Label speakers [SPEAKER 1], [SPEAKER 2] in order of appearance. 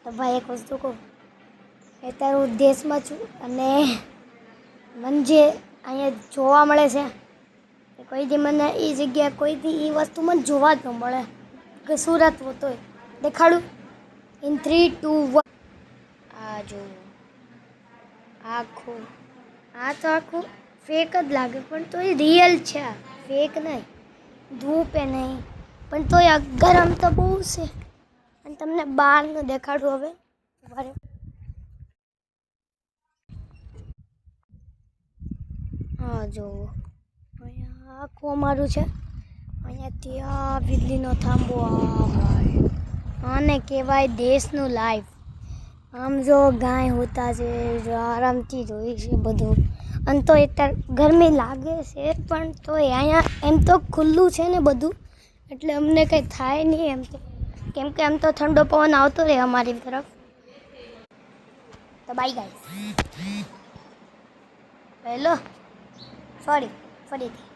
[SPEAKER 1] તો ભાઈ એક વસ્તુ કહું, અત્યારે હું દેશમાં છું અને મને જે અહીંયા જોવા મળે છે એ કોઈ દી મને એ જગ્યા કોઈ દી એ વસ્તુ મને જોવા જ ન મળે કે સુરત હોતોય. દેખાડું ઇન 3, 2, 1. આ જો આખું આ તો આખું ફેક જ લાગે પણ તો એ રિયલ છે, ફેક નહીં, ધૂપ એ નહીં પણ તોય ગરમ તો બહુ છે. અને તમને બહારનું દેખાડું હવે. હા જો અહીંયા આખું અમારું છે. અહીંયાથી આ વીજળીનો થાંભો આને કહેવાય દેશનું લાઈફ. આમ જો ગાય હોતા છે, જો આરામથી જોઈ છે બધું. અને તો અત્યારે ગરમી લાગે છે પણ તો અહીંયા એમ તો ખુલ્લું છે ને બધું, એટલે અમને કંઈ થાય નહીં એમ તો, કેમ કે એમ તો ઠંડો પવન આવતો રહે અમારી તરફ. તો બાય ગાઈસ. હેલો, સોરી ફરીથી.